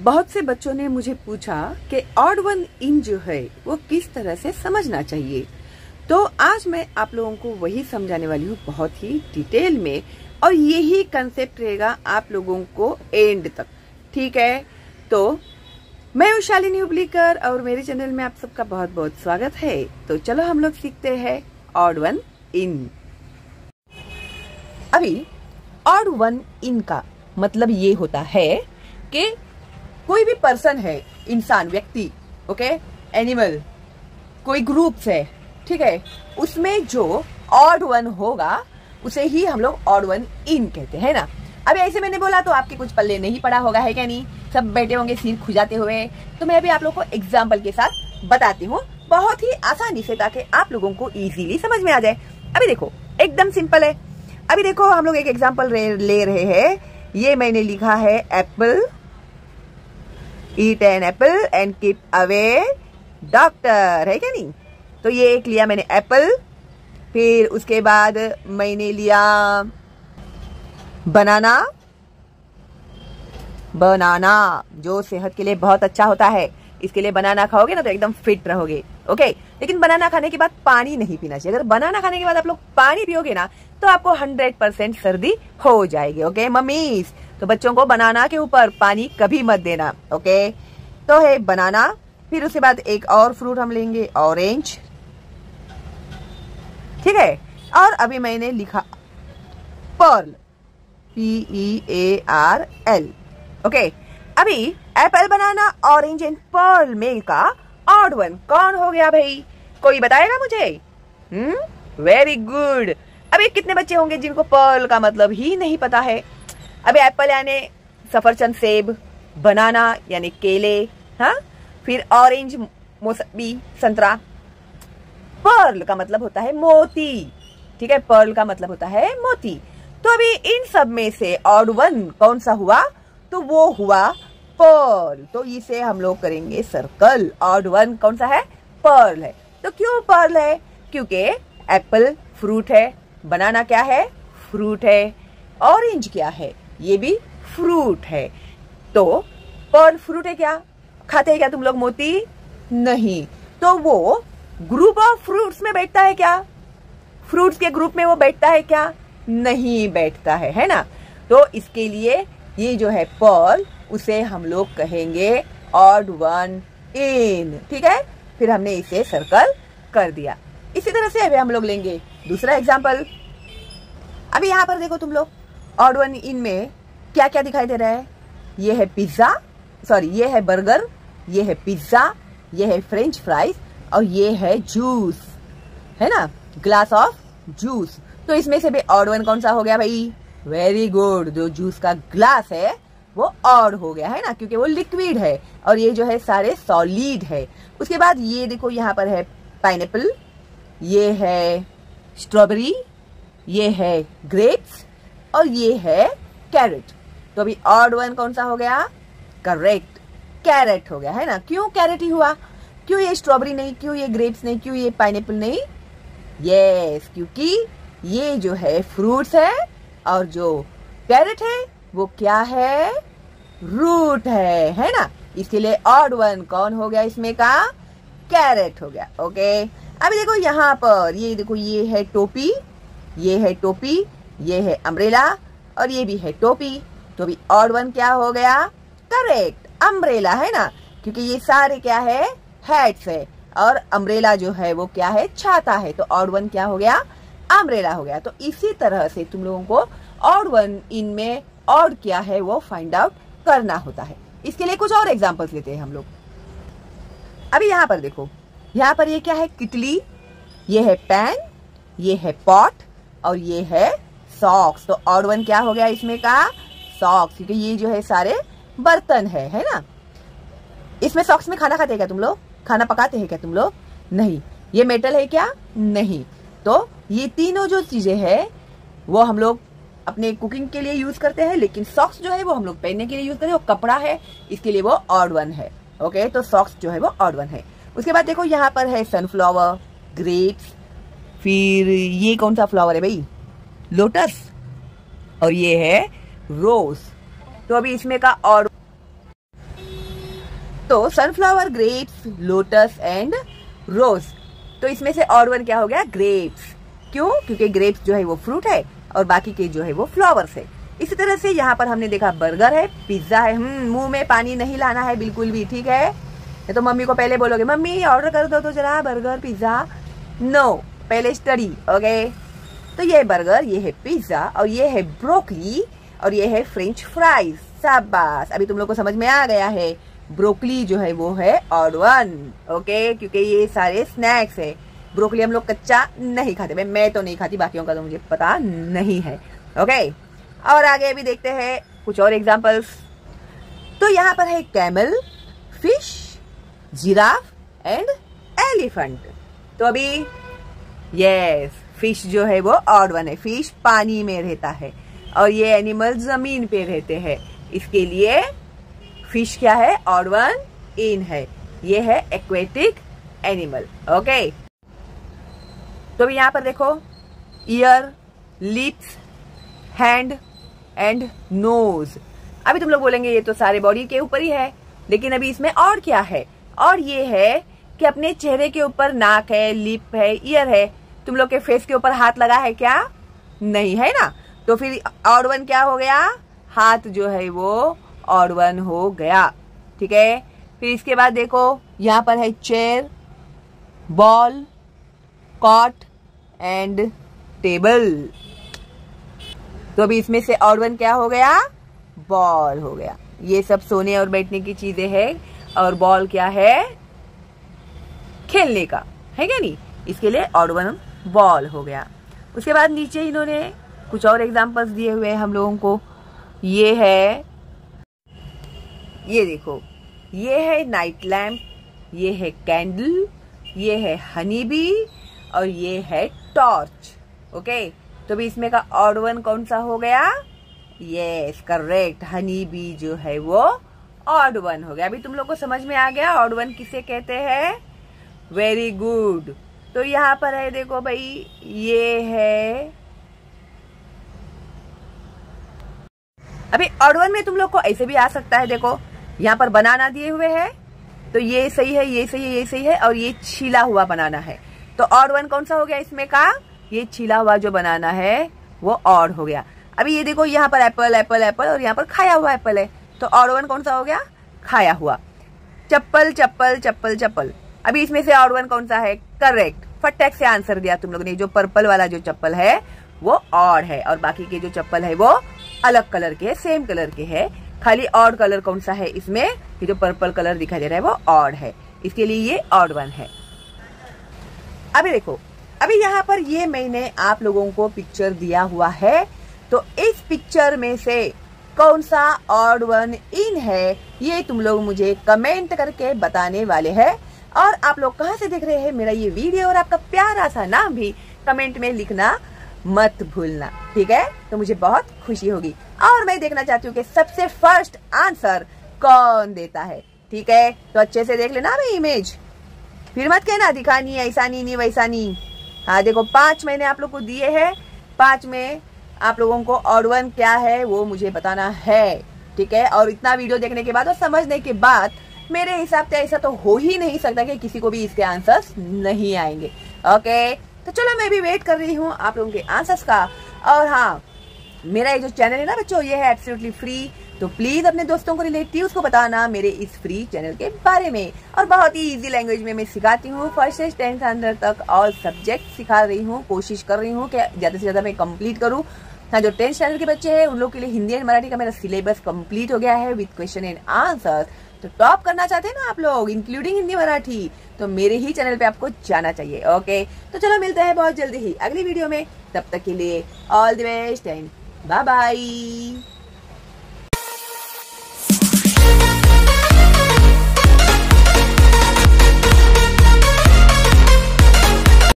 बहुत से बच्चों ने मुझे पूछा कि ऑड वन इन जो है वो किस तरह से समझना चाहिए। तो आज मैं आप लोगों को वही समझाने वाली हूँ बहुत ही डिटेल में, और यही कंसेप्ट रहेगा आप लोगों को एंड तक। ठीक है, तो मैं हूँ शालिनी हुबलीकर और मेरे चैनल में आप सबका बहुत बहुत स्वागत है। तो चलो हम लोग सीखते हैं ऑड वन इन। अभी ऑड वन इन का मतलब ये होता है कि कोई भी पर्सन है, इंसान, व्यक्ति, ओके, एनिमल, कोई ग्रुप है, ठीक है, उसमें जो ऑड वन होगा उसे ही हम लोग ऑड वन इन कहते हैं ना। अभी ऐसे मैंने बोला तो आपके कुछ पल्ले नहीं पड़ा होगा, है क्या नहीं? सब बैठे होंगे सिर खुजाते हुए। तो मैं भी आप लोगों को एग्जाम्पल के साथ बताती हूँ बहुत ही आसानी से, ताकि आप लोगों को इजीली समझ में आ जाए। अभी देखो एकदम सिंपल है। अभी देखो हम लोग एक एग्जाम्पल ले रहे हैं। ये मैंने लिखा है Apple, eat an apple and keep away doctor, है क्या नहीं? तो ये एक लिया मैंने एप्पल, फिर उसके बाद मैंने लिया बनाना, जो सेहत के लिए बहुत अच्छा होता है। इसके लिए बनाना खाओगे ना तो एकदम फिट रहोगे, ओके। लेकिन बनाना खाने के बाद पानी नहीं पीना चाहिए। अगर बनाना खाने के बाद आप लोग पानी पियोगे ना तो आपको 100% सर्दी हो जाएगी, ओके मम्मीज। तो बच्चों को बनाना के ऊपर पानी कभी मत देना, ओके। तो है बनाना, फिर उसके बाद एक और फ्रूट हम लेंगे, ऑरेंज, ठीक है। और अभी मैंने लिखा पर्ल, PEARL, ओके। अभी Apple, banana, orange and pearl में का ऑड वन कौन हो गया भाई? कोई बताएगा मुझे? Very good. अभी कितने बच्चे होंगे जिनको पर्ल का मतलब ही नहीं पता है? अभी एप्पल यानी सफरचंद, सेब, बनाना यानी केले, हाँ, फिर ऑरेंज मौसमी, संतरा। पर्ल का मतलब होता है मोती, ठीक है, पर्ल का मतलब होता है मोती। तो अभी इन सब में से ऑड वन कौन सा हुआ? तो वो हुआ पर्ल। तो इसे हम लोग करेंगे सर्कल। ऑड वन कौन सा है? पर्ल है। तो क्यों पर्ल है? क्योंकि एप्पल फ्रूट है, बनाना क्या है? फ्रूट है, ऑरेंज क्या है? ये भी फ्रूट है। तो पर्ल फ्रूट है क्या? खाते हैं क्या तुम लोग मोती? नहीं। तो वो ग्रुप ऑफ फ्रूट्स में बैठता है क्या? फ्रूट्स के ग्रुप में वो बैठता है क्या? नहीं बैठता है ना। तो इसके लिए ये जो है पर्ल, उसे हम लोग कहेंगे ऑड वन इन, ठीक है। फिर हमने इसे सर्कल कर दिया। इसी तरह से अभी हम लोग लेंगे दूसरा एग्जाम्पल। अभी यहाँ पर देखो तुम लोग, ऑड वन इन में क्या क्या दिखाई दे रहा है? ये है पिज्जा, सॉरी ये है बर्गर, ये है पिज्जा, ये है फ्रेंच फ्राइज, और ये है जूस, है ना, ग्लास ऑफ जूस। तो इसमें से भी ऑड वन कौन सा हो गया भाई? वेरी गुड, जो जूस का ग्लास है वो ऑड हो गया, है ना, क्योंकि वो लिक्विड है और ये जो है सारे सॉलिड है। उसके बाद ये देखो यहाँ पर है पाइनएप्पल, ये है स्ट्रॉबेरी, ये है ग्रेप्स, और ये है कैरेट। तो अभी ऑड वन कौन सा हो गया? करेक्ट, कैरेट हो गया, है ना। क्यों कैरेट ही हुआ? क्यों ये स्ट्रॉबेरी नहीं? क्यों ये ग्रेप्स नहीं? क्यों ये पाइनएप्पल नहीं? यस, क्योंकि ये जो है फ्रूट्स है और जो कैरेट है वो क्या है? रूट है ना। इसके लिए ऑड वन कौन हो गया इसमें का? कैरेट हो गया, ओके। अभी देखो यहाँ पर, ये देखो, ये है टोपी, ये है टोपी, ये है अम्ब्रेला, और ये भी है टोपी। तो अभी ऑड वन क्या हो गया? करेक्ट, अम्ब्रेला, है ना, क्योंकि ये सारे क्या है? हैट्स है, और अम्ब्रेला जो है वो क्या है? छाता है। तो ऑड वन क्या हो गया? अम्ब्रेला हो गया। तो इसी तरह से तुम लोगों को ऑड वन इन में ऑड क्या है वो फाइंड आउट करना होता है। इसके लिए कुछ और एग्जांपल्स लेते हैं हम लोग। अभी यहाँ पर देखो, यहाँ पर ये क्या है? किटली, ये है पैन, ये है पॉट, और ये है सॉक्स। तो ऑड वन क्या हो गया इसमें का? सॉक्स, क्योंकि ये जो है सारे बर्तन है ना। इसमें सॉक्स में खाना खाते हैं क्या तुम लोग? खाना पकाते हैं क्या तुम लोग? नहीं। ये मेटल है क्या? नहीं। तो ये तीनों जो चीजें हैं वो हम लोग अपने कुकिंग के लिए यूज करते हैं, लेकिन सॉक्स जो है वो हम लोग पहनने के लिए यूज करते हैं। वो कपड़ा है, इसके लिए वो ऑड वन है, ओके। तो सॉक्स जो है वो ऑड वन है। उसके बाद देखो यहाँ पर है सनफ्लावर, ग्रेप्स, फिर ये कौन सा फ्लावर है भाई? लोटस, और ये है रोज। तो अभी इसमें का ऑड तो सनफ्लावर, ग्रेप्स, लोटस एंड रोज। तो इसमें से ऑड वन क्या हो गया? ग्रेप्स। क्यों? क्योंकि ग्रेप्स जो है वो फ्रूट है और बाकी के जो है वो फ्लावर्स है। इसी तरह से यहाँ पर हमने देखा बर्गर है, पिज्जा है। मुंह में पानी नहीं लाना है बिल्कुल भी, ठीक है? तो मम्मी को पहले बोलोगे मम्मी ऑर्डर कर दो तो जरा बर्गर पिज्जा। नो, पहले स्टडी। ओके, तो ये बर्गर, ये है पिज्जा और ये है ब्रोकली और ये है फ्रेंच फ्राइज। शाबाश, अभी तुम लोग को समझ में आ गया है। ब्रोकली जो है वो है ऑड वन। ओके, क्योंकि ये सारे स्नैक्स है। ब्रोकली हम लोग कच्चा नहीं खाते, मैं तो नहीं खाती, बाकियों का तो मुझे पता नहीं है। ओके, और आगे अभी देखते हैं कुछ और एग्जांपल्स। तो यहाँ पर है camel, fish, giraffe and elephant. तो अभी यस, फिश जो है वो ऑड वन है। फिश पानी में रहता है और ये एनिमल जमीन पे रहते हैं, इसके लिए फिश क्या है? ऑड वन इन है। ये है एक्वेटिक एनिमल। ओके, तो अभी यहाँ पर देखो ear, lips, hand and nose. अभी तुम लोग बोलेंगे ये तो सारे बॉडी के ऊपर ही है, लेकिन अभी इसमें और क्या है? और ये है कि अपने चेहरे के ऊपर नाक है, लिप है, ईयर है। तुम लोग के फेस के ऊपर हाथ लगा है क्या? नहीं है ना। तो फिर ऑड वन क्या हो गया? हाथ जो है वो ऑड वन हो गया। ठीक है, फिर इसके बाद देखो यहाँ पर है chair, ball, cot and table. तो अभी इसमें से ऑड वन क्या हो गया? बॉल हो गया। ये सब सोने और बैठने की चीजें हैं और बॉल क्या है? खेलने का है क्या नहीं? इसके लिए ऑड वन बॉल हो गया। उसके बाद नीचे इन्होंने कुछ और एग्जांपल्स दिए हुए हैं हम लोगों को। ये है, ये देखो, ये है नाइट लैम्प, ये है कैंडल, ये है हनी बी और ये है टॉर्च। ओके, तो अभी इसमें का ऑड वन कौन सा हो गया? यस, करेक्ट, हनी बी जो है वो ऑड वन हो गया। अभी तुम लोग को समझ में आ गया ऑड वन किसे कहते हैं? Very good. तो यहाँ पर है देखो भाई, ये है, अभी ऑड वन में तुम लोग को ऐसे भी आ सकता है। देखो यहाँ पर बनाना दिए हुए है, तो ये सही है, ये सही है, ये सही है और ये छिला हुआ बनाना है। तो ऑड वन कौन सा हो गया इसमें का? ये छिला हुआ जो बनाना है वो ऑड हो गया। अभी ये देखो यहाँ पर एप्पल एप्पल एप्पल और यहाँ पर खाया हुआ एप्पल है, तो ऑड वन कौन सा हो गया? खाया हुआ। चप्पल चप्पल चप्पल चप्पल, अभी इसमें से ऑड वन कौन सा है? करेक्ट, फटाक से आंसर दिया तुम लोग ने। जो पर्पल वाला जो चप्पल है वो ऑड है और बाकी के जो चप्पल है वो अलग कलर के, सेम कलर के है। खाली ऑड कलर कौन सा है इसमें? ये जो पर्पल कलर दिखाई दे रहा है वो ऑड है, इसके लिए ये ऑड वन है। अभी देखो, अभी यहाँ पर ये मैंने आप लोगों को पिक्चर दिया हुआ है, तो इस पिक्चर में से कौन सा ऑड वन इन है ये तुम लोग मुझे कमेंट करके बताने वाले हैं। और आप लोग कहाँ से देख रहे हैं मेरा ये वीडियो और आपका प्यारा सा नाम भी कमेंट में लिखना मत भूलना, ठीक है? तो मुझे बहुत खुशी होगी और मैं देखना चाहती हूँ कि सबसे फर्स्ट आंसर कौन देता है। ठीक है, तो अच्छे से देख लेना भाई इमेज, फिर मत कहना दिखा नहीं, ऐसा नहीं वैसा नहीं। हाँ देखो, 5 मैंने आप लोग को दिए हैं, 5 में आप लोगों को ऑड वन क्या है वो मुझे बताना है। ठीक है, और इतना वीडियो देखने के बाद और समझने के बाद मेरे हिसाब से ऐसा तो हो ही नहीं सकता कि किसी को भी इसके आंसर्स नहीं आएंगे। ओके, तो चलो मैं भी वेट कर रही हूँ आप लोगों के आंसर्स का। और हाँ, मेरा ये जो चैनल है ना बच्चों, ये है एब्सोल्युटली फ्री, तो प्लीज अपने दोस्तों को, रिलेटिव्स को बताना मेरे इस फ्री चैनल के बारे में। और बहुत ही इजी लैंग्वेज में मैं सिखाती हूँ, फर्स्ट से 10th स्टैंडर्ड तक ऑल सब्जेक्ट सिखा रही हूँ। कोशिश कर रही हूँ कि ज्यादा से ज्यादा मैं कंप्लीट करूँ। हाँ, जो 10th स्टैंडर्ड के बच्चे हैं उन लोग के लिए हिंदी एंड मराठी का मेरा सिलेबस कंप्लीट हो गया है विद क्वेश्चन एंड आंसर। तो टॉप करना चाहते हैं ना आप लोग, इंक्लूडिंग हिंदी मराठी, तो मेरे ही चैनल पे आपको जाना चाहिए। ओके, तो चलो मिलते हैं बहुत जल्दी ही अगली वीडियो में, तब तक के लिए all the best and bye bye.